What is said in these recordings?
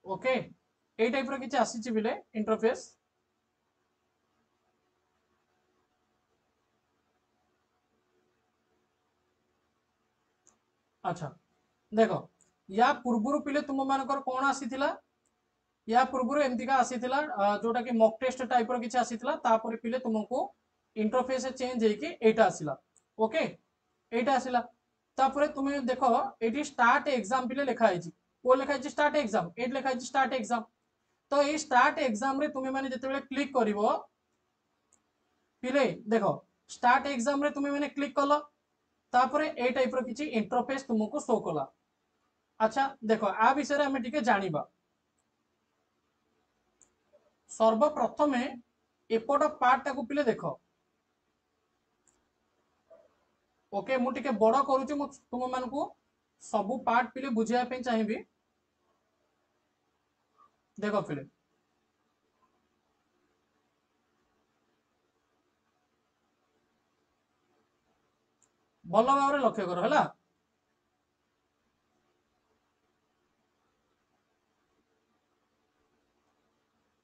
Okay ए type रो किछि आसी छि बिले इंटरफेस। अच्छा देखो या पूर्वरु पिले तुम मानकर कोन आसीथिला या पूर्वरु एमतिका आसीथिला जोटा कि मॉक टेस्ट टाइप रो किछि आसीथिला तापर पिले तुमको इंटरफेस चेंज हेकी एटा आसीला। ओके एटा आसीला तापर तुमे देखो एटी स्टार्ट एग्जाम पिले लिखा आइछि को लिखा आइछि स्टार्ट एग्जाम एट लिखा आइछि स्टार्ट एग्जाम। तो ये स्टार्ट एग्जाम रे तुमे माने जते बेले क्लिक करिवो पिले देखो स्टार्ट एग्जाम रे तुमे माने क्लिक कलो तापरे ए टाइप रो किछि इंटरफेस तुमको शो कला। अच्छा देखो आ विषय रे हमें टिके जानिबा सर्वप्रथमे एपट पार्ट टाकू पिले देखो। ओके मु टिके बड़ करूची मु तुम मानकू सबु पार्ट पिले बुझिया पे चाहिबी। देखो पिले भल भाव लक्ष्य कर है।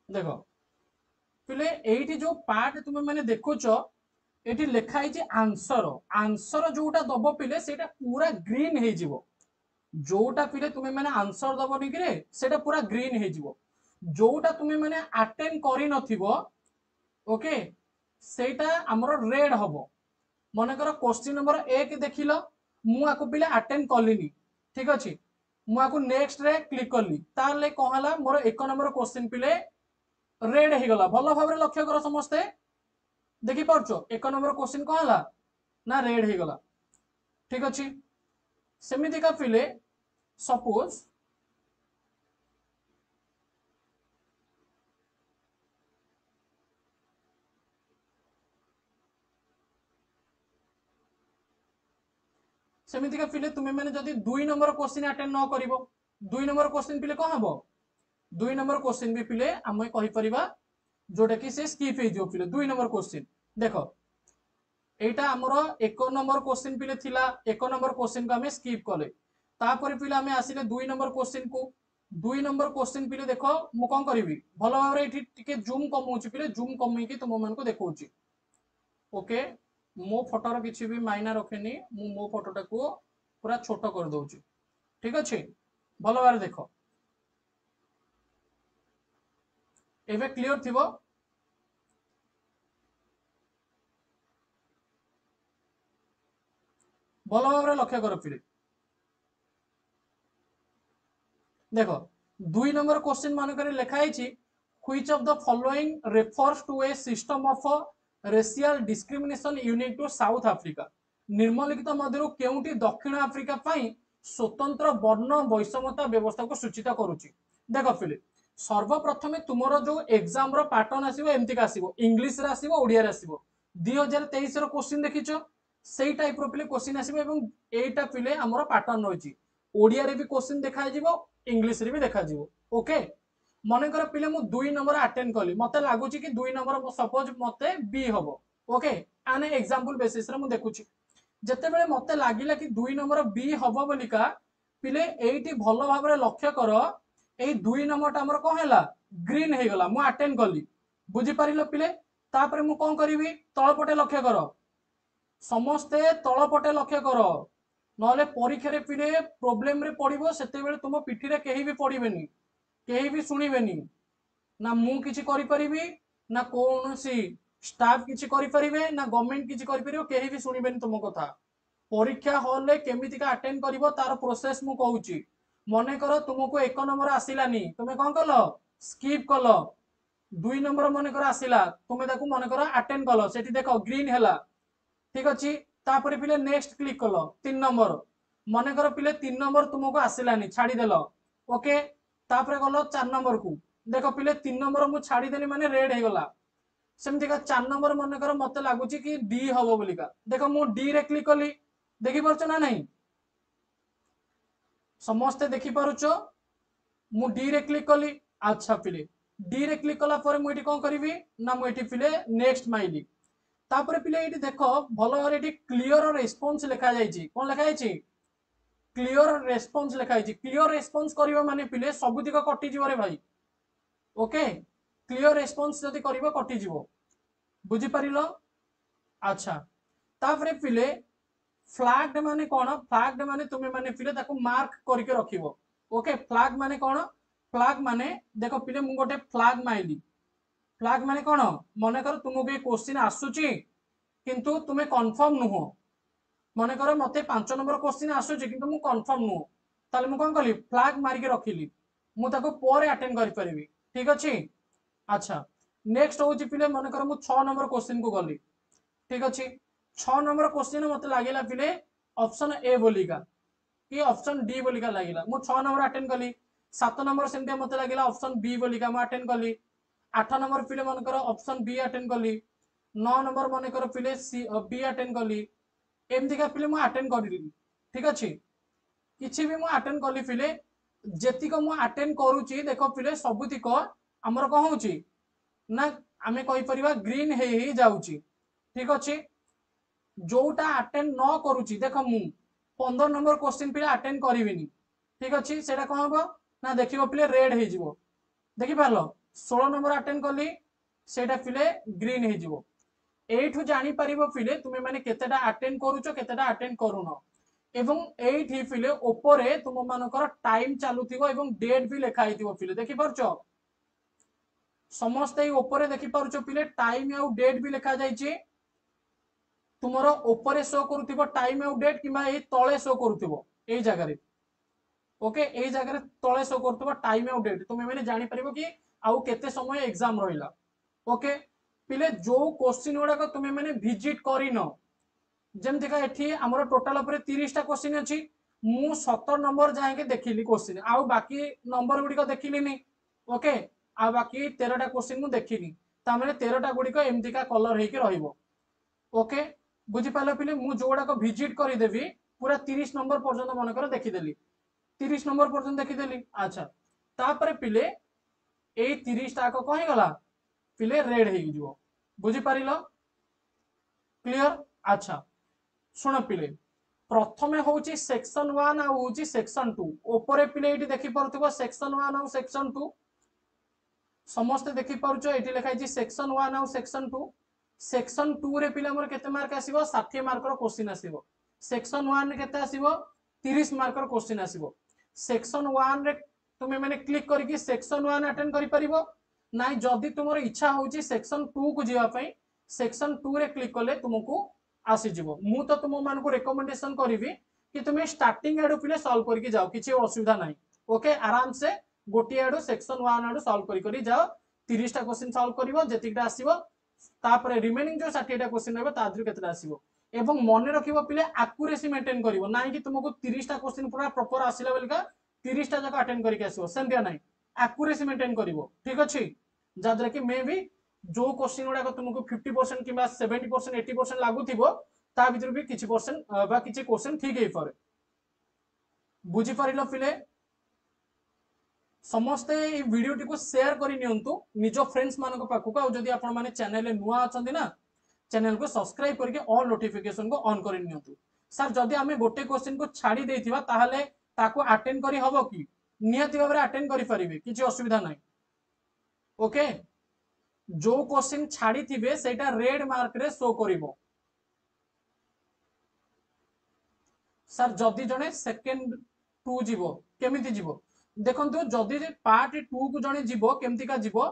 देखो पिले एठी जो पार्ट तुम माने देखुच एठी लिखाई आंसर आंसर जोटा दब पिले सेटा पूरा ग्रीन हे जिवो। जोटा पिले तुम्हें मैंने आंसर दबनी कि सेटा पूरा ग्रीन हे जिवो। जोटा तुम्हें मैंने अटेंड करि नथिबो ओके सेटा हमरो रेड हबो। मन कर क्वेश्चन नंबर 1 देखिलो मु आको पिले अटेंड कलिनी ठीक अछि मु आको नेक्स्ट रे क्लिक करली ताले कहला मोर 1 नंबर क्वेश्चन पिले रेड हे गला। भलो भाबरे लक्ष्य कर समस्ते देखि परछो 1 नंबर क्वेश्चन कहला ना रेड हे गला ठीक अछि। सेमिति का पिले सपोज सेमिति का पिले तुम्हें मैंने जदि 2 नंबर क्वेश्चन अटेंड न करिवो 2 नंबर क्वेश्चन पिले कौन हबो 2 नंबर क्वेश्चन भी पिले आम कहि परिबा जोटा कि से स्किप हे जो पिले 2 नंबर क्वेश्चन। देखो एटा हमरो 1 नंबर क्वेश्चन पिले थिला 1 नंबर क्वेश्चन को हमें स्किप कले तापर पिले हमें आसिले 2 नंबर क्वेश्चन को 2 नंबर क्वेश्चन पिले देखो मु कोन करिवि भलो भाबरे एठी टिके जूम कमौची पिले जूम कमै कि तुम मन को देखौची। ओके मो फोटोर किसी भी मायना रखेनी मु मो फोटोटा को पूरा छोट कर दउची ठीक अछि। भलो भाबरे देखो एबे क्लियर थिबो। भलो भाबरे लक्ष्य कर पिले देखो 2 नंबर क्वेश्चन मान करे लिखा है which of the following refers to a system of racial discrimination unique to South Africa निम्नलिखित मध्यरु केउटी दक्षिण अफ्रीका पई स्वतंत्र वर्ण वैषमता व्यवस्था को सूचित करूची। देखो फिले सर्वप्रथमे तुमरो जो एग्जाम रो पैटर्न आसीबो एमति का आसीबो इंग्लिश रे आसीबो ओडिया रे आसीबो 2023 रो क्वेश्चन देखिचो सेई टाइप रो पिले क्वेश्चन आसीबो एवं एटा पिले हमरो पैटर्न होची ओडिया रे भी क्वेश्चन देखा जिवो इंग्लिश रे भी देखा जिवो। ओके मन कर पिले मु 2 नंबर अटेंड कली मते लागुची कि 2 नंबर सपोज मते बी हबो। ओके आने एग्जांपल बेसिस रे मु देखुची जते बेले मते लागिला कि 2 नंबर बी हबो बोलिका पिले एठी भलो भाबरे लक्ष्य कर एई 2 नंबर ता हमर को हैला ग्रीन हे गला मु अटेंड कली बुझी परिलो पिले तापर मु कोन करिवि तळ पटे लक्ष्य कर समस्ते तळ पटे लक्ष्य कर नले परीक्षा रे पिले प्रॉब्लम रे पड़िबो सेते बेले तुम पिठी रे केही भी पड़िबेनी केही भी सुनिबेनी ना मु किछि करि परिबी ना कोनोसी स्टाफ किछि करि परिबे ना गवर्नमेंट किछि करि परिबो केही भी सुनिबेनी तुम कथा। परीक्षा हॉल रे केमिति का अटेंड करिवो तार प्रोसेस मु कहूची मने करो तुमको 1 नंबर आसिलानी तुमे कोन कलो स्किप कलो 2 नंबर मने करो आसिला तुमे ताकू मने करो अटेंड कलो सेठी देखो ग्रीन हैला ठीक अछि तापर पिले नेक्स्ट क्लिक कलो 3 नंबर मन कर पिले 3 नंबर तुमको आसिलानी छाड़ी देलो ओके तापर गलो 4 नंबर को देखो पिले 3 नंबर मु छाड़ी देनी माने रेड हे गला सेमति का 4 नंबर मन कर मते लागुची कि डी हबो बोलिका देखो मु डी रे क्लिक कली देखि परछ ना नहीं समस्त देखि पारुचो मु डी रे क्लिक कली। अच्छा पिले डी रे क्लिक कला पर मु एठी कोन करिवि ना मु एठी पिले नेक्स्ट माइली तापर पिले एठी देखो भलो भाबरे एठी क्लियर रेस्पॉन्स लिखा जायछि कोन लिखा जायछि क्लियर रेस्पॉन्स लिखाई क्लियर रेस्पॉन्स करबा माने पिले सबुतिक कटि जीव रे भाई ओके क्लियर रेस्पॉन्स जदी करबो कटि जीव बुझी परिलो अच्छा तापरे पिले फ्लैग्ड माने कोन फ्लैग्ड माने तुमे माने पिले ताको मार्क करके रखिबो ओके फ्लैग माने कोन फ्लैग माने देखो पिले मु गोटे फ्लैग माइली फ्लैग माने कोन मने कर तुमको ए क्वेश्चन आसुची किंतु तुमे कंफर्म नुहो मने कर मते 5 नंबर क्वेश्चन आसुची किंतु मु कंफर्म नुहो ताले मु कोन कली फ्लैग मारी के रखिली मु ताको पोरे अटेंड करि परिबी ठीक अछि अच्छा नेक्स्ट होची पिले मने कर मु 6 नंबर क्वेश्चन को गली ठीक अछि 6 नंबर क्वेश्चन मते लागिला पिले ऑप्शन ए बोलिका कि ऑप्शन डी बोलिका लागिला मु 6 नंबर अटेंड कली 7 नंबर सेमते मते लागिला ऑप्शन बी बोलिका मु अटेंड कली 8 नंबर पिले मन कर ऑप्शन बी अटेंड कली 9 नंबर मन कर पिले सी बी अटेंड कली एमती का पिले मु अटेंड करिली ठीक अछि किछि भी मु अटेंड कली पिले जेतिक मु अटेंड करूची देखो पिले सबुतिक हमर को होउची ना आमे कहि परिबा ग्रीन हे जाउची ठीक अछि जोटा अटेंड न करूची देखो मु 15 नंबर क्वेश्चन पिले अटेंड करिविनी ठीक अछि सेटा कोन हबो ना देखिबो पिले रेड हे जिवो देखि पारलो 16 नंबर अटेंड कली सेटा पिले ग्रीन हे जिवो एठु जानि परिबो पिले तुमे माने केतेटा अटेंड करूचो केतेटा अटेंड करूनो एवं एठी पिले ऊपरे तुम मानकर टाइम चालुथिबो एवं डेट भी लिखा हिथिबो पिले देखि परचो समस्त ऊपरे देखि परचो पिले टाइम आ डेट भी लिखा जाइछि तुमरो ऊपरे शो करूथिबो टाइम आ डेट किबा ए तळे शो करूथिबो ए जगह रे ओके ए जगह रे तळे शो करूथिबो टाइम आ डेट तुमे माने जानि परिबो कि आउ केते समय एग्जाम रहिला ओके पिले जो क्वेश्चन गुडा को तुमे माने विजिट करिनो जेमति का एठी हमर टोटल ऊपर 30 टा क्वेश्चन अछि मु 70 नंबर जाय के देखिली क्वेश्चन आउ बाकी नंबर गुडी को देखिली नी ओके आ बाकी 13 टा क्वेश्चन मु देखिली ता माने 13 टा गुडी को एमति का कलर हे के रहिबो ओके बुझी पालो पिले मु जोडा को विजिट करि देबी पूरा 30 नंबर पर्यंत मन कर देखि देली 30 नंबर पर्यंत देखि देली अच्छा तापरे पिले ए 30 टा को कहि गला पिले रेड हे जिवो बुझी पारिलो क्लियर अच्छा सुन पिले प्रथमे होची सेक्शन 1 आ होची सेक्शन 2 ऊपर पिले एठी देखि परथबो सेक्शन 1 आ सेक्शन 2 समस्त देखि परछो एठी लिखा छि सेक्शन 1 आ सेक्शन 2 सेक्शन 2 रे पिले हमर केते मार्क आसीबो 60 मार्क रो क्वेश्चन आसीबो सेक्शन 1 रे केते आसीबो 30 मार्क रो क्वेश्चन आसीबो सेक्शन 1 रे तुमे माने क्लिक करिकि सेक्शन 1 अटेंड करि परिबो नाइ जदि तुमर इच्छा होची सेक्शन 2 को जीवा पई सेक्शन 2 रे क्लिक करले तुमको आसी जीवो मु तो तुम मान को रिकमेंडेशन करिवि कि तुमे स्टार्टिंग आडू पिले सॉल्व करके जाओ किछि असुविधा नाही ओके आराम से गोटी आडू सेक्शन 1 आडू सॉल्व करि जाओ 30 टा क्वेश्चन सॉल्व करिवो जेतिकटा आसीबो तापरे रिमेनिंग जो 60 टा क्वेश्चन रहबो तादरु केतटा आसीबो एवं मने रखिबो पिले एक्यूरेसी मेंटेन करिवो नाही कि तुमको 30 टा क्वेश्चन पूरा प्रॉपर आसीला बेलका 30 टा जक अटेंड करके आसीबो सेमदिया नाही एक्यूरेसी मेंटेन करिवो ठीक अछि जादरा कि मे भी जो क्वेश्चन गुडा को तुमको 50% किबा 70% 80% लागुथिबो ता भीतर भी किछि परसेंट बा किछि क्वेश्चन ठीक हे पारे बुझी परिलो पिले समस्त ए वीडियो टी को शेयर करि नियंतु निजो फ्रेंड्स मानको पाखु को जदी आपण माने चैनल ले नुवा अछंदी ना चैनल को सब्सक्राइब करके ऑल नोटिफिकेशन को ऑन करि नियंतु सर जदी हमें गोटे क्वेश्चन को छाडी देथिबा ताहाले ताको अटेंड करि हबो कि नियति भाबरे अटेंड करि परिबे किछि असुविधा नाही ओके जो क्वेश्चन छाड़ी थिबे सेटा रेड मार्क रे शो करिवो सर जदी जने सेकंड 2 जीवो केमिति जीवो देखंतु जदी पार्ट 2 को जने जीवो केमिति का जीवो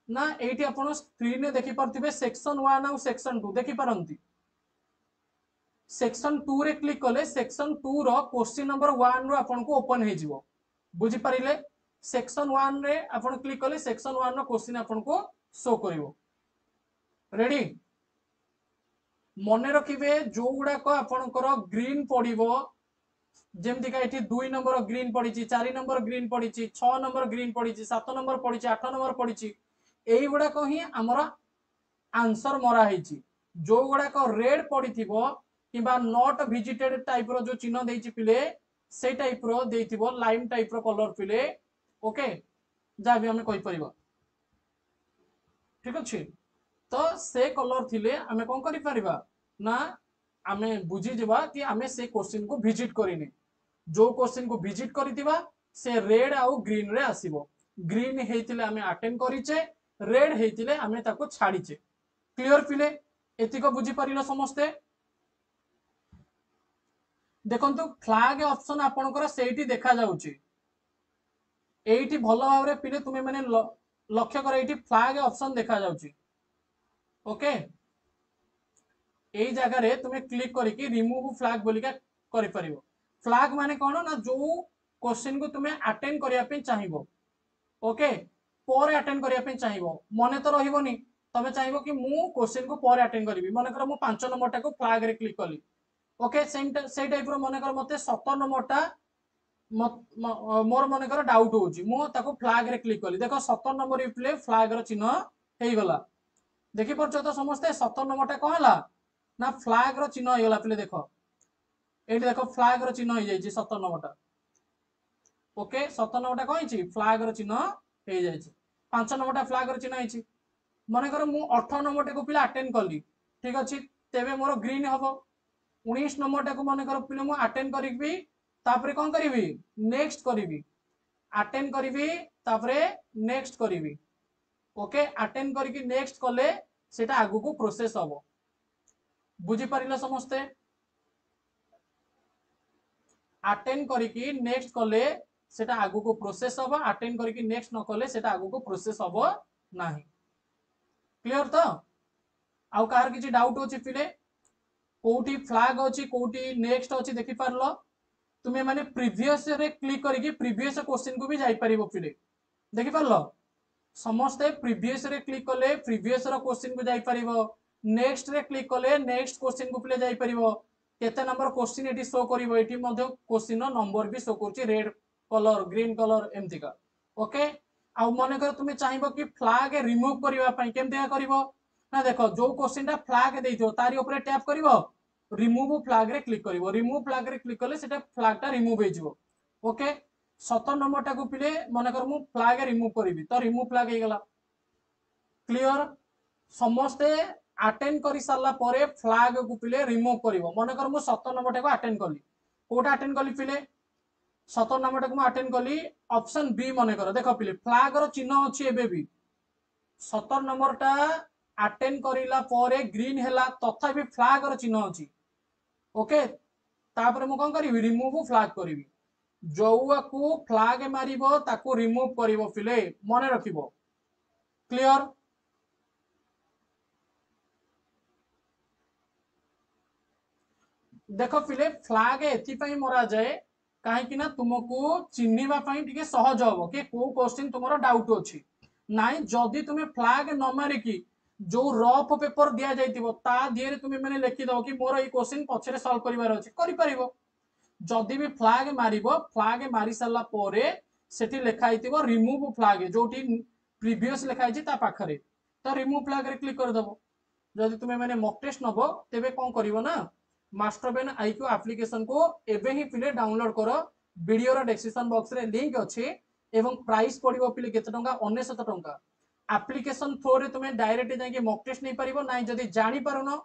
ना एठी आपण स्क्रीन रे देखि परथिबे सेक्शन 1 आ सेक्शन 2 देखि परंती सेक्शन 2 रे क्लिक कले सेक्शन 2 रो क्वेश्चन नंबर 1 रो आपण को ओपन हे जीवो बुझी परिले सेक्शन 1 रे आपण क्लिक कले सेक्शन 1 रो क्वेश्चन आपण को शो करिवो रेडी मने रखिबे जो गुडा को आपनकर ग्रीन पडिबो जेमति का एठी 2 नंबर ग्रीन पडिची 4 नंबर ग्रीन पडिची 6 नंबर ग्रीन पडिची 7 नंबर पडिची 8 नंबर पडिची एई गुडा को ही हमर आंसर मरा हेची जो गुडा को रेड पडिथिबो किबा नॉट विजिटेड टाइप रो जो चिन्ह देइची पिले से टाइप रो देइथिबो लाइम टाइप रो कलर पिले ओके जा भी हमें कहि परिबो ठीक अछि तो से कलर थिले हमें कोन करि परिबा ना हमें बुझी जबा कि हमें से क्वेश्चन को विजिट करिने जो क्वेश्चन को विजिट करथिबा से रेड आउ ग्रीन रे आसीबो ग्रीन हेतिले हमें अटेंड करिचे रेड हेतिले हमें ताको छाड़ीचे क्लियर पिले एतिक बुझी परिलो समस्ते देखंतु फ्लैग ऑप्शन आपनकर सेठी देखा जाउची एठी भलो भाबरे पिले तुमे माने लक्ष्य कर एठी फ्लैग ऑप्शन देखा जाउची ओके एई जगह रे तुमे क्लिक करिकि रिमूव फ्लैग बोलिका करि परिबो फ्लैग माने कोन ना जो क्वेश्चन को तुमे अटेंड करिया पे चाहिबो ओके पर अटेंड करिया पे चाहिबो मने तो रहिबोनी तमे चाहिबो कि मु क्वेश्चन को पर अटेंड करिवि मने कर मु 5 नंबर टा को फ्लैग रे क्लिक कली ओके सेम टाइप रो मने कर मते 17 नंबर टा मोर मन कर डाउट होची मु ताको फ्लैग रे क्लिक कली देखो 17 नंबर रिप्ले फ्लैग रो चिन्ह हेई गला देखि परछ तो समस्त 17 नंबर टा कोन हला ना फ्लैग रो चिन्ह हेई गला पिले देखो एठी देखो फ्लैग रो चिन्ह हेई जाईची 17 नंबर टा ओके 17 नंबर टा कहिची फ्लैग रो चिन्ह हेई जाईची 5 नंबर टा फ्लैग रो चिन्ह हेईची मन कर मु 18 नंबर टा को पिले अटेंड कली ठीक अछि तेबे मोर ग्रीन हबो 19 नंबर टा को मन कर पिले मु अटेंड करिबी तापरे कोन करिवि नेक्स्ट करिवि अटेंड करिवि तापरे नेक्स्ट करिवि ओके अटेंड करिकि नेक्स्ट कले सेटा आगु को प्रोसेस हबो बुझी परिलो समस्ते अटेंड करिकि नेक्स्ट कले सेटा आगु को प्रोसेस हबो अटेंड करिकि नेक्स्ट न कले सेटा आगु को प्रोसेस हबो नाही क्लियर तो आउ कार किछि डाउट होछि पिले कोठी फ्लैग अछि कोठी नेक्स्ट अछि देखि पारलो तुम्हें माने प्रीवियस रे क्लिक करिकि प्रीवियस क्वेश्चन को भी जाई परिबो पिले देखि पारलो समस्त प्रीवियस रे क्लिक कले प्रीवियस रो क्वेश्चन को जाई परिबो नेक्स्ट रे क्लिक कले नेक्स्ट क्वेश्चन को पिले जाई परिबो केते नंबर क्वेश्चन एटी शो करिवो एटी मध्ये क्वेश्चन रो नंबर भी शो करछि रेड कलर ग्रीन कलर एमती का ओके आ माने कर तुमे चाहिबो कि फ्लैग रिमूव करिवा पई केमते करिवो ना देखो जो क्वेश्चन टा फ्लैग देइथो तारी ऊपर टैप करिवो रिमूव फ्लैग रे क्लिक करिवो रिमूव फ्लैग रे क्लिक करले सेटा फ्लैग टा रिमूव हे जिवो ओके 17 नंबर टा को पिले माने कर मु फ्लैग रिमूव करिवि तो रिमूव फ्लैग हे गला क्लियर समस्त अटेंड करि सारला परे फ्लैग को पिले रिमूव करिवो माने कर मु 17 नंबर टा को अटेंड कली कोटा अटेंड कली पिले 17 नंबर टा को मु अटेंड कली ऑप्शन बी माने कर देखो पिले फ्लैग रो चिन्ह अछि एबे भी 17 नंबर टा अटेंड करिला परे ग्रीन हैला तथापि फ्लैग रो चिन्ह अछि ओके तापर मु कोन करिवि रिमूव फ्लैग करिवि जौआ को फ्लैग मारिबो ताको रिमूव करिवो पिले मने रखिबो क्लियर देखो पिले फ्लैग एथि पई मरा जाए काहे कि ना तुमको चिन्हिबा पई टिके सहज होबो कि को क्वेश्चन तुमरो डाउट अछि नाइ जदी तुमे फ्लैग न मारि कि जो रफ पेपर दिया जाइतिबो ता दियरे तुमे माने लिखि दो कि मोर ई क्वेश्चन पछरे सॉल्व करिवार अछि करि परिबो जदि भी फ्लैग मारिबो फ्लैग मारि साला पोरे सेठी लेखा आइतिबो रिमूव फ्लैग जोटी प्रीवियस लेखा आइछि ता पाखरे तो रिमूव फ्लैग रे क्लिक कर दबो जदि तुमे माने मॉक टेस्ट नबो तेबे कोन करिवो ना मास्टरपेन आईक्यू एप्लीकेशन को एबे ही पिले डाउनलोड करो वीडियो रो डिस्क्रिप्शन बॉक्स रे लिंक अछि एवं प्राइस पड़िबो पिले केते टंका 99 टंका एप्लीकेशन थ्रू रे तुमे डायरेक्ट जाके मॉक टेस्ट नै परिबो नाइ जदि जानि पारुनो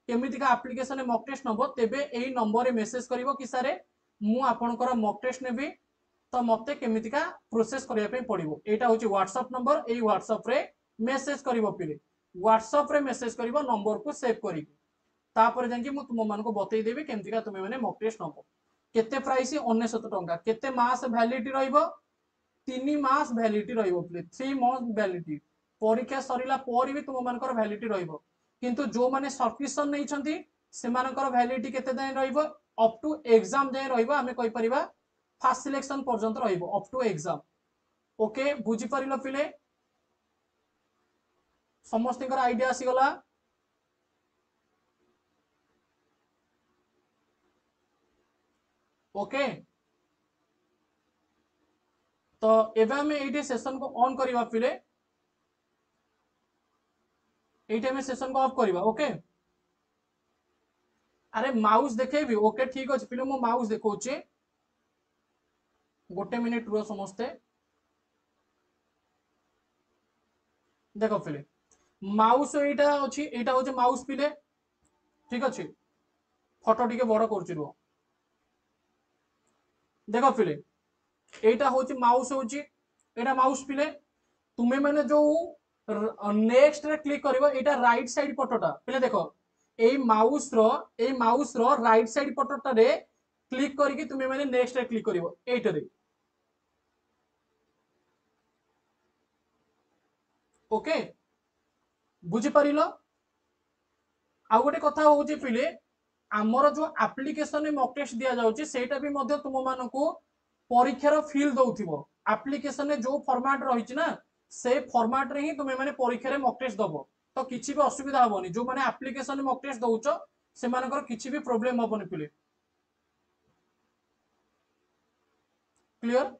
केमिति का एप्लीकेशन रे मॉक टेस्ट नबो तेबे एई नंबर रे मेसेज करिवो कि सारे मु आपनकर मॉक टेस्ट नेबी तो मते केमिति का प्रोसेस करिया पे पड़िबो एटा होची व्हाट्सएप नंबर एई व्हाट्सएप रे मेसेज करिवो पिले व्हाट्सएप रे मेसेज करिवो नंबर को सेव करी तापर जांकी मु तुम मान को बतई देबी केमति का तुमे माने मॉक टेस्ट नबो केते प्राइस 99 टंका केते मास वैलिडिटी रहइबो 3 मास वैलिडिटी रहइबो प्लीज 3 मंथ वैलिडिटी परीक्षा सरिला पर भी तुम मानकर वैलिडिटी रहइबो किंतु जो माने सब्सक्रिप्शन नै छथि से मानकर वैलिडिटी केते दिन रहइबो अप टू एग्जाम जे रहइबो हमें कहि परिबा फर्स्ट सिलेक्शन पर्यंत रहइबो अप टू एग्जाम ओके बुझी परिलो पिले समस्तिकर आईडिया आसी गला ओके तो एबे हमें एटी सेशन को ऑन करिवा पिले एटी हमें सेशन को ऑफ करिवा ओके अरे माउस देखेबी ओके ठीक अछि पिले मो माउस देखौचे गोटे मिनिट रो समस्ते देखो पिले माउस एटा अछि एटा होचे माउस पिले ठीक अछि फोटो टिके बड़ करछि रो देख पिले एटा होची माउस होची एटा माउस पिले तुमे माने जो नेक्स्ट रे क्लिक करिवो एटा राइट साइड पटटा पिले देखो एई माउस रो राइट साइड पटटा रे क्लिक करके तुमे माने नेक्स्ट रे क्लिक करिवो एटा रे ओके बुझी परिलो आ गोटे कथा होची पिले आमर जो एप्लिकेशन में मॉक टेस्ट दिया जाउची सेटा भी मध्य तुम मानकू परीक्षार फील दउथिबो एप्लिकेशन में जो फॉर्मेट रहिछि ना से फॉर्मेट रे ही तुमे माने परीक्षा रे मॉक टेस्ट दबो तो किछि भी असुविधा हबोनी जो माने एप्लिकेशन में मॉक टेस्ट दउचो से मानकर किछि भी प्रॉब्लम हबोनी पिले क्लियर।